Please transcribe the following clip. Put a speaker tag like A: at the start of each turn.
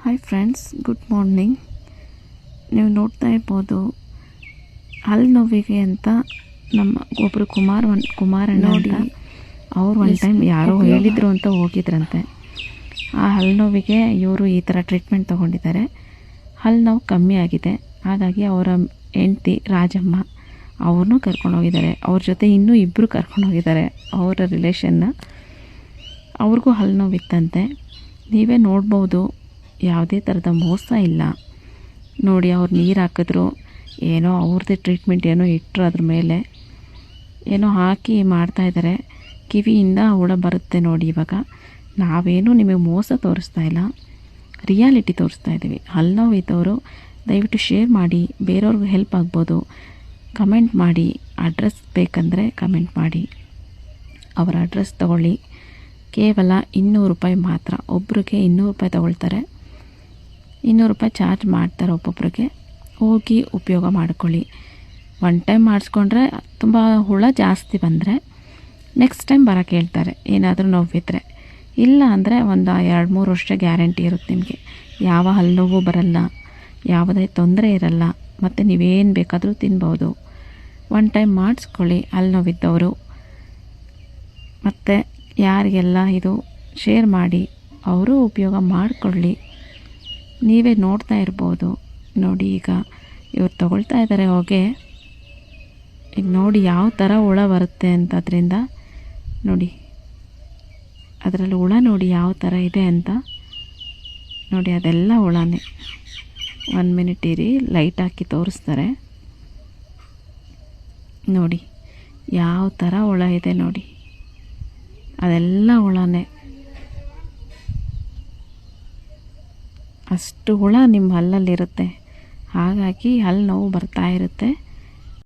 A: Hi friends, good morning. ನೀವು ನೋಡ್ತಾ ಇರ್ಬೋದು, ಹಲ್ಲು ನೋವಿಗೆ ಅಂತ ನಮ್ಮ ಒಬ್ಬರು ಕುಮಾರಣ್ಣ ಅಂತ ಅವರು ಒಂದು ಟೈಮ್ ಯಾರೋ ಹೇಳಿದರು ಅಂತ ಹೋಗಿದ್ರಂತೆ. ಆ ಹಲ್ಲು ನೋವಿಗೆ ಇವರು ಈ ಥರ ಟ್ರೀಟ್ಮೆಂಟ್ ತೊಗೊಂಡಿದ್ದಾರೆ. ಹಲ್ಲು ನೋವು ಕಮ್ಮಿ ಆಗಿದೆ. ಹಾಗಾಗಿ ಅವರ ಹೆಂಡ್ತಿ ರಾಜಮ್ಮ ಅವ್ರನ್ನೂ ಕರ್ಕೊಂಡೋಗಿದ್ದಾರೆ. ಅವ್ರ ಜೊತೆ ಇನ್ನೂ ಇಬ್ಬರು ಕರ್ಕೊಂಡೋಗಿದ್ದಾರೆ ಅವರ ರಿಲೇಷನ್ನ. ಅವ್ರಿಗೂ ಹಲ್ಲು ನೋವಿತ್ತಂತೆ. ನೀವೇ ನೋಡ್ಬೋದು, ಯಾವುದೇ ಥರದ ಮೋಸ ಇಲ್ಲ. ನೋಡಿ, ಅವ್ರು ನೀರು ಹಾಕಿದ್ರು, ಏನೋ ಅವ್ರದ್ದೇ ಟ್ರೀಟ್ಮೆಂಟ್ ಏನೋ ಇಟ್ಟರು, ಅದ್ರ ಮೇಲೆ ಏನೋ ಹಾಕಿ ಮಾಡ್ತಾಯಿದ್ದಾರೆ. ಕಿವಿಯಿಂದ ಹುಳ ಬರುತ್ತೆ ನೋಡಿ. ಇವಾಗ ನಾವೇನು ನಿಮಗೆ ಮೋಸ ತೋರಿಸ್ತಾ ಇಲ್ಲ, ರಿಯಾಲಿಟಿ ತೋರಿಸ್ತಾ ಇದ್ದೀವಿ. ಹಲ್ಲು ನೋವು ಇದ್ದವರು ದಯವಿಟ್ಟು ಶೇರ್ ಮಾಡಿ, ಬೇರೆಯವ್ರಿಗೂ ಹೆಲ್ಪ್ ಆಗ್ಬೋದು. ಕಮೆಂಟ್ ಮಾಡಿ, ಅಡ್ರೆಸ್ ಬೇಕಂದರೆ ಕಮೆಂಟ್ ಮಾಡಿ. ಅವರ ಅಡ್ರೆಸ್ ತಗೊಳ್ಳಿ. ಕೇವಲ 200 ರೂಪಾಯಿ ಮಾತ್ರ. ಒಬ್ರಿಗೆ 200 ರೂಪಾಯಿ ತಗೊಳ್ತಾರೆ. 200 ರೂಪಾಯಿ ಚಾರ್ಜ್ ಮಾಡ್ತಾರೆ ಒಬ್ಬೊಬ್ರಿಗೆ. ಹೋಗಿ ಉಪಯೋಗ ಮಾಡ್ಕೊಳ್ಳಿ. ಒನ್ ಟೈಮ್ ಮಾಡಿಸ್ಕೊಂಡ್ರೆ ತುಂಬ ಹುಳ ಜಾಸ್ತಿ ಬಂದರೆ ನೆಕ್ಸ್ಟ್ ಟೈಮ್ ಬರೋಕ್ಕೆ ಹೇಳ್ತಾರೆ, ಏನಾದರೂ ನೋವಿದ್ದರೆ. ಇಲ್ಲ ಅಂದರೆ ಒಂದು 2-3 ವರ್ಷ ಗ್ಯಾರಂಟಿ ಇರುತ್ತೆ ನಿಮಗೆ. ಯಾವ ಹಲ್ಲು ನೋವು ಬರಲ್ಲ, ಯಾವುದೇ ತೊಂದರೆ ಇರಲ್ಲ. ಮತ್ತು ನೀವೇನು ಬೇಕಾದರೂ ತಿನ್ಬೋದು. ಒನ್ ಟೈಮ್ ಮಾಡಿಸ್ಕೊಳ್ಳಿ ಹಲ್ಲು ನೋವಿದ್ದವರು. ಮತ್ತು ಯಾರಿಗೆಲ್ಲ ಇದು ಶೇರ್ ಮಾಡಿ, ಅವರು ಉಪಯೋಗ ಮಾಡಿಕೊಳ್ಳಿ. ನೀವೇ ನೋಡ್ತಾ ಇರ್ಬೋದು. ನೋಡಿ, ಈಗ ಇವ್ರು ತಗೊಳ್ತಾ ಇದ್ದಾರೆ ಹೊಗೆ. ಈಗ ನೋಡಿ ಯಾವ ಥರ ಹುಳ ಬರುತ್ತೆ ಅಂತ. ಅದರಿಂದ ನೋಡಿ, ಅದರಲ್ಲಿ ಹುಳ ನೋಡಿ ಯಾವ ಥರ ಇದೆ ಅಂತ. ನೋಡಿ, ಅದೆಲ್ಲ ಹುಳನೇ. 1 ಮಿನಿಟ್ ಇರಿ, ಲೈಟ್ ಹಾಕಿ ತೋರಿಸ್ತಾರೆ. ನೋಡಿ ಯಾವ ಥರ ಹುಳ ಇದೆ ನೋಡಿ, ಅದೆಲ್ಲ ಹುಳನೇ. ಅಷ್ಟು ಹುಳ ನಿಮ್ಮ ಹಲ್ಲಲ್ಲಿರುತ್ತೆ. ಹಾಗಾಗಿ ಹಲ್ಲು ನೋವು ಬರ್ತಾ ಇರುತ್ತೆ.